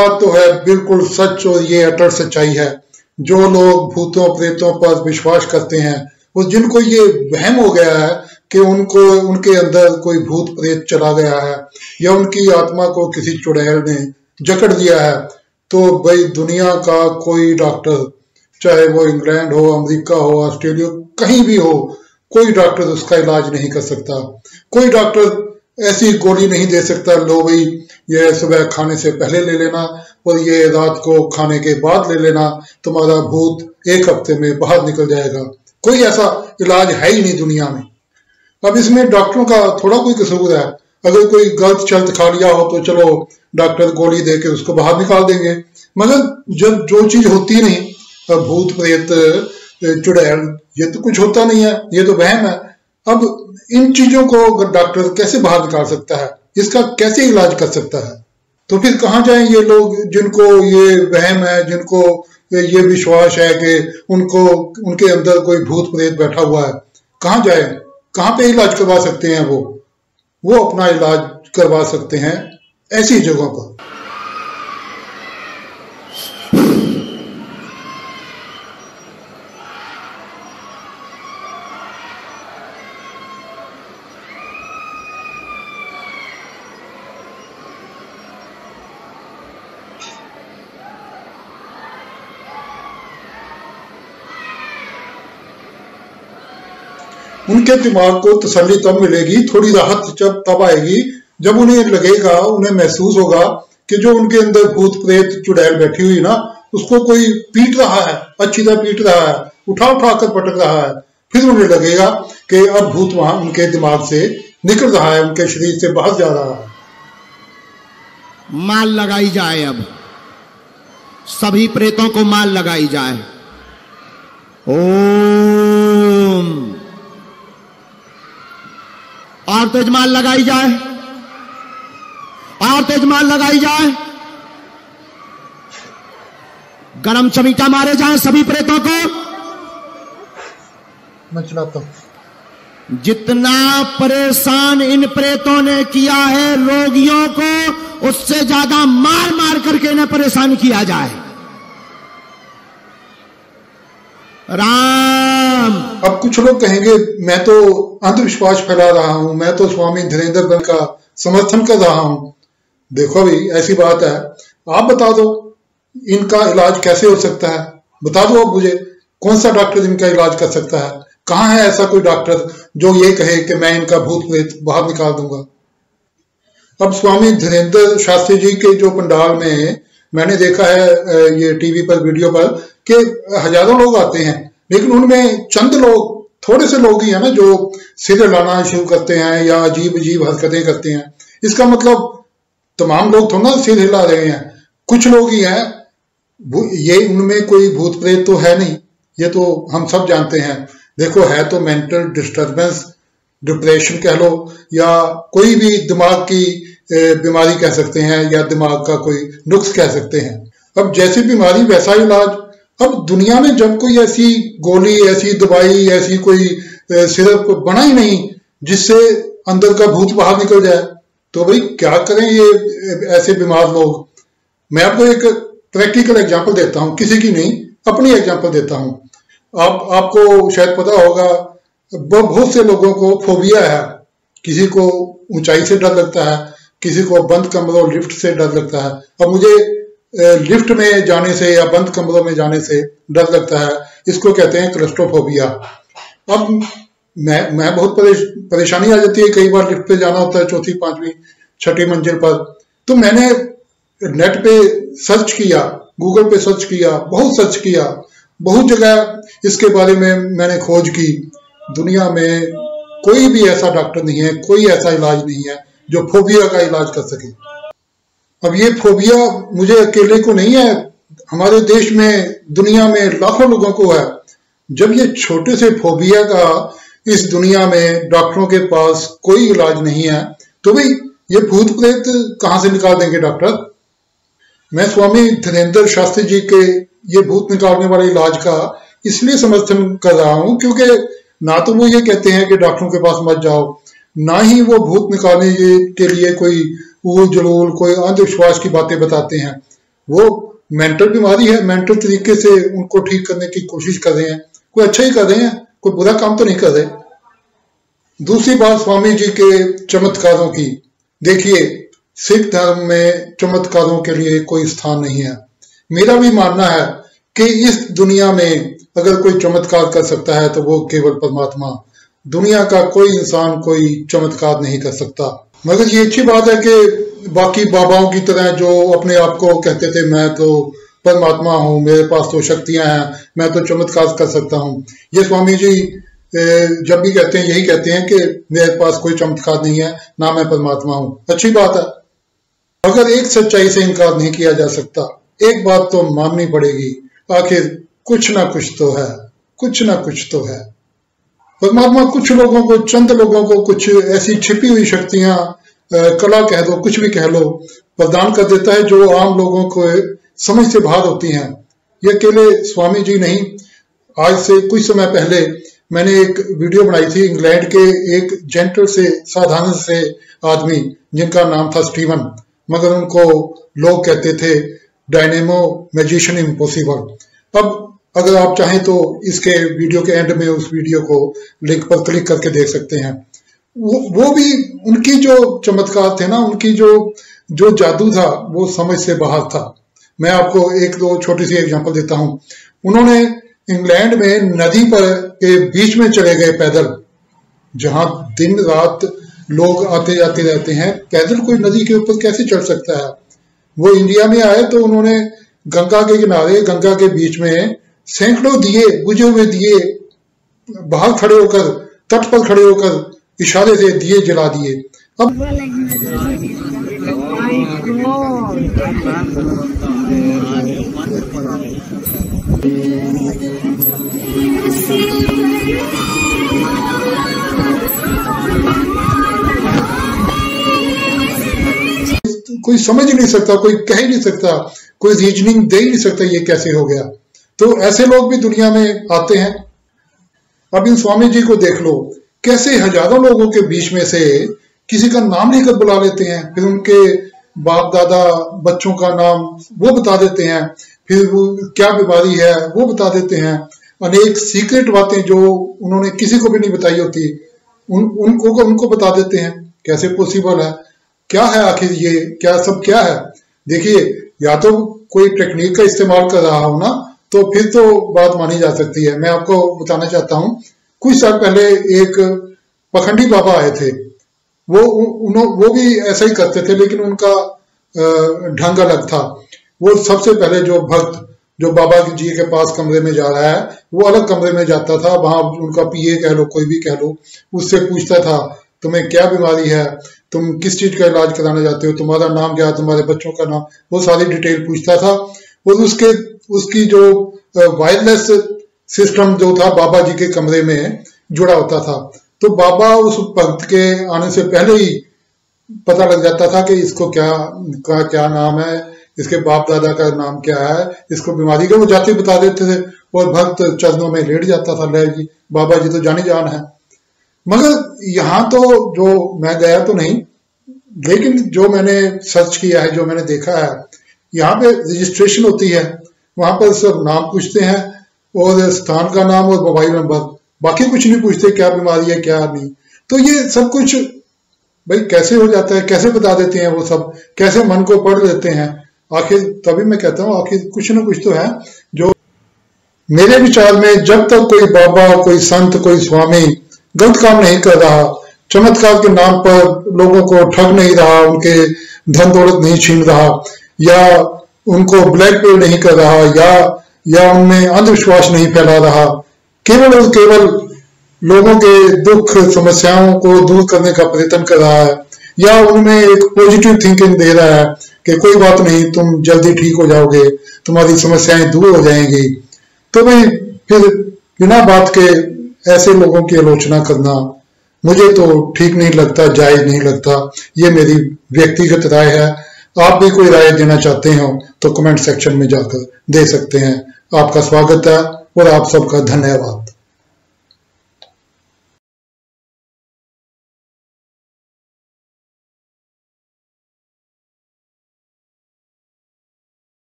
बात तो है बिल्कुल सच और ये अटल सच्चाई है। जो लोग भूतों प्रेतों पर विश्वास करते हैं, वो जिनको ये वहम हो गया है कि उनको उनके अंदर कोई भूत प्रेत चला गया है या उनकी आत्मा को किसी चुड़ैल ने जकड़ दिया है, तो भाई दुनिया का कोई डॉक्टर, चाहे वो इंग्लैंड हो, अमेरिका हो, ऑस्ट्रेलिया, कहीं भी हो, कोई डॉक्टर उसका इलाज नहीं कर सकता। कोई डॉक्टर ऐसी गोली नहीं दे सकता, लो भाई ये सुबह खाने से पहले ले लेना और ये रात को खाने के बाद ले लेना, तुम्हारा भूत एक हफ्ते में बाहर निकल जाएगा। कोई ऐसा इलाज है ही नहीं दुनिया में। अब इसमें डॉक्टरों का थोड़ा कोई कसूर है। अगर कोई गलत चलत खा लिया हो तो चलो डॉक्टर गोली दे के उसको बाहर निकाल देंगे, मगर जब जो चीज होती नहीं, भूत प्रेत चुड़ैल, ये तो कुछ होता नहीं है, ये तो वहम है। अब इन चीजों को डॉक्टर कैसे बाहर निकाल सकता है, इसका कैसे इलाज कर सकता है? तो फिर कहाँ जाएं ये लोग जिनको ये वहम है, जिनको ये विश्वास है कि उनको उनके अंदर कोई भूत प्रेत बैठा हुआ है? कहाँ जाए, कहाँ पे इलाज करवा सकते हैं? वो अपना इलाज करवा सकते हैं ऐसी जगहों पर। उनके दिमाग को तसल्ली तब मिलेगी, थोड़ी राहत जब तब आएगी जब उन्हें लगेगा, उन्हें महसूस होगा कि जो उनके अंदर भूत प्रेत चुड़ैल बैठी हुई ना, उसको कोई पीट रहा है, अच्छी तरह पीट रहा है, उठा उठा कर पटक रहा है। फिर उन्हें लगेगा कि अब भूत वहां उनके दिमाग से निकल रहा है, उनके शरीर से बाहर जा रहा है। माल लगाई जाए, अब सभी प्रेतों को माल लगाई जाए। ओम, और तेज माल लगाई जाए, और तेज माल लगाई जाए। गरम चमीटा मारे जाए सभी प्रेतों को। मैं चलाता हूं। जितना परेशान इन प्रेतों ने किया है रोगियों को, उससे ज्यादा मार मार करके इन्हें परेशान किया जाए। राम। अब कुछ लोग कहेंगे मैं तो अंधविश्वास फैला रहा हूं, मैं तो स्वामी धीरेन्द्र बन का समर्थन कर रहा हूं। देखो भाई, ऐसी बात है, आप बता दो इनका इलाज कैसे हो सकता है? बता दो अब मुझे, कौन सा डॉक्टर इनका इलाज कर सकता है? कहाँ है ऐसा कोई डॉक्टर जो ये कहे कि मैं इनका भूत प्रेत बाहर निकाल दूंगा? अब स्वामी धीरेन्द्र शास्त्री जी के जो पंडाल में मैंने देखा है, ये टीवी पर वीडियो पर, कि हजारों लोग आते हैं, लेकिन उनमें चंद लोग, थोड़े से लोग ही है ना जो सिर हिलाना शुरू करते हैं या अजीब अजीब हरकतें करते हैं। इसका मतलब तमाम लोग थोड़ा ना सिर हिला रहे हैं, कुछ लोग ही हैं। ये उनमें कोई भूत प्रेत तो है नहीं, ये तो हम सब जानते हैं। देखो, है तो मेंटल डिस्टर्बेंस, डिप्रेशन कह लो, या कोई भी दिमाग की बीमारी कह सकते हैं, या दिमाग का कोई नुक्स कह सकते हैं। अब जैसी बीमारी वैसा इलाज। अब दुनिया में जब कोई ऐसी गोली, ऐसी दवाई, ऐसी कोई सिरप बना ही नहीं जिससे अंदर का भूत बाहर निकल जाए, तो भाई क्या करें ये ऐसे बीमार लोग? मैं आपको एक प्रैक्टिकल एग्जांपल देता हूं, किसी की नहीं, अपनी एग्जांपल देता हूं। आपको शायद पता होगा, बहुत से लोगों को फोबिया है। किसी को ऊंचाई से डर लगता है, किसी को बंद कमरों लिफ्ट से डर लगता है। अब मुझे लिफ्ट में जाने से या बंद कमरों में जाने से डर लगता है, इसको कहते हैं क्लस्ट्रोफोबिया। अब मैं बहुत परेशानी आ जाती है, कई बार लिफ्ट पे जाना होता है, चौथी, पांचवी, छठी मंजिल पर। तो मैंने नेट पे सर्च किया, गूगल पे सर्च किया, बहुत सर्च किया, बहुत जगह इसके बारे में मैंने खोज की। दुनिया में कोई भी ऐसा डॉक्टर नहीं है, कोई ऐसा इलाज नहीं है जो फोबिया का इलाज कर सके। अब ये फोबिया मुझे अकेले को नहीं है, हमारे देश में, दुनिया में लाखों लोगों को है। जब ये छोटे से फोबिया का इस दुनिया में डॉक्टरों के पास कोई इलाज नहीं है, तो भाई ये भूत प्रेत कहां से निकाल देंगे डॉक्टर? मैं स्वामी धीरेन्द्र शास्त्री जी के ये भूत निकालने वाले इलाज का इसलिए समर्थन कर रहा हूं क्योंकि ना तो वो ये कहते हैं कि डॉक्टरों के पास मत जाओ, ना ही वो भूत निकालने के लिए कोई ऊल जलूल, कोई अंधविश्वास की बातें बताते हैं। वो मेंटल बीमारी है, मेंटल तरीके से उनको ठीक करने की कोशिश कर रहे हैं, कोई अच्छा ही कर रहे हैं, कोई बुरा काम तो नहीं कर रहे। दूसरी बात स्वामी जी के चमत्कारों की, देखिए सिख धर्म में चमत्कारों के लिए कोई स्थान नहीं है। मेरा भी मानना है कि इस दुनिया में अगर कोई चमत्कार कर सकता है तो वो केवल परमात्मा, दुनिया का कोई इंसान कोई चमत्कार नहीं कर सकता। मगर ये अच्छी बात है कि बाकी बाबाओं की तरह जो अपने आप को कहते थे मैं तो परमात्मा हूँ, मेरे पास तो शक्तियां हैं, मैं तो चमत्कार कर सकता हूँ, ये स्वामी जी जब भी कहते हैं यही कहते हैं कि मेरे पास कोई चमत्कार नहीं है, ना मैं परमात्मा हूँ। अच्छी बात है, मगर एक सच्चाई से इनकार नहीं किया जा सकता। एक बात तो माननी पड़ेगी, आखिर कुछ ना कुछ तो है, कुछ ना कुछ तो है। परमात्मा कुछ लोगों को, चंद लोगों को कुछ ऐसी छिपी हुई शक्तियां, कला कह दो, कुछ भी कह लो, प्रदान कर देता है जो आम लोगों को समझ से बाहर होती हैं। ये अकेले स्वामी जी नहीं, आज से कुछ समय पहले मैंने एक वीडियो बनाई थी इंग्लैंड के एक जेंटल से साधारण से आदमी जिनका नाम था स्टीवन, मगर उनको लोग कहते थे डायनेमो मैजिशियन इम्पॉसिबल। अब अगर आप चाहें तो इसके वीडियो के एंड में उस वीडियो को लिंक पर क्लिक करके देख सकते हैं। वो भी उनकी जो चमत्कार थे ना, उनकी जो जादू था वो समझ से बाहर था। मैं आपको एक दो छोटी सी एग्जांपल देता हूं। उन्होंने इंग्लैंड में नदी पर के बीच में चले गए पैदल, जहां दिन रात लोग आते जाते रहते हैं, पैदल कोई नदी के ऊपर कैसे चढ़ सकता है। वो इंडिया में आए तो उन्होंने गंगा के किनारे, गंगा के बीच में सैकड़ों दिए, बुझे हुए दिए, बाहर खड़े होकर, तट पर खड़े होकर इशारे से दिए जला दिए। अब कोई समझ ही नहीं सकता, कोई कह ही नहीं सकता, कोई रीजनिंग दे ही नहीं सकता ये कैसे हो गया। तो ऐसे लोग भी दुनिया में आते हैं। अब इन स्वामी जी को देख लो, कैसे हजारों लोगों के बीच में से किसी का नाम लेकर बुला लेते हैं, फिर उनके बाप दादा बच्चों का नाम वो बता देते हैं, फिर वो क्या बीमारी है वो बता देते हैं, अनेक सीक्रेट बातें जो उन्होंने किसी को भी नहीं बताई होती उनको बता देते हैं। कैसे पॉसिबल है, क्या है आखिर ये, क्या सब क्या है। देखिए, या तो कोई टेक्निक का इस्तेमाल कर रहा हो ना, तो फिर तो बात मानी जा सकती है। मैं आपको बताना चाहता हूँ, कुछ साल पहले एक पखंडी बाबा आए थे, वो भी ऐसा ही करते थे, लेकिन उनका ढंग अलग था। वो सबसे पहले जो भक्त जो बाबा जी के पास कमरे में जा रहा है, वो अलग कमरे में जाता था, वहां उनका पीए कह लो, कोई भी कह लो, उससे पूछता था तुम्हें क्या बीमारी है, तुम किस चीज का इलाज कराना चाहते हो, तुम्हारा नाम क्या है, तुम्हारे बच्चों का नाम, वो सारी डिटेल पूछता था। और उसकी जो वायरलेस सिस्टम जो था बाबा जी के कमरे में जुड़ा होता था, तो बाबा उस भक्त के आने से पहले ही पता लग जाता था कि इसको क्या नाम है, इसके बाप दादा का नाम क्या है, इसको बीमारी का वो जाते बता देते थे, और भक्त चरणों में लेट जाता था, ले जी बाबा जी तो जानी जान है। मगर यहाँ तो जो मैं गया तो नहीं, लेकिन जो मैंने सर्च किया है, जो मैंने देखा है, यहाँ पे रजिस्ट्रेशन होती है, वहां पर सब नाम पूछते हैं और स्थान का नाम और मोबाइल नंबर, बाकी कुछ नहीं पूछते क्या बीमारी है क्या नहीं। तो ये सब कुछ भाई कैसे हो जाता है, कैसे बता देते हैं वो सब, कैसे मन को पढ़ लेते हैं। आखिर तभी मैं कहता हूँ आखिर कुछ ना कुछ तो है। जो मेरे विचार में जब तक कोई बाबा, कोई संत, कोई स्वामी गलत काम नहीं कर रहा, चमत्कार के नाम पर लोगों को ठग नहीं रहा, उनके धन दौलत नहीं छीन रहा, या उनको ब्लैकमेल नहीं कर रहा, या उनमें अंधविश्वास नहीं फैला रहा, केवल और केवल लोगों के दुख समस्याओं को दूर करने का प्रयत्न कर रहा है, या उनमें एक पॉजिटिव थिंकिंग दे रहा है कि कोई बात नहीं, तुम जल्दी ठीक हो जाओगे, तुम्हारी समस्याएं दूर हो जाएंगी, तो भाई फिर बिना बात के ऐसे लोगों की आलोचना करना मुझे तो ठीक नहीं लगता, जायज नहीं लगता। ये मेरी व्यक्तिगत राय है। आप भी कोई राय देना चाहते हो तो कमेंट सेक्शन में जाकर दे सकते हैं। आपका स्वागत है और आप सबका धन्यवाद।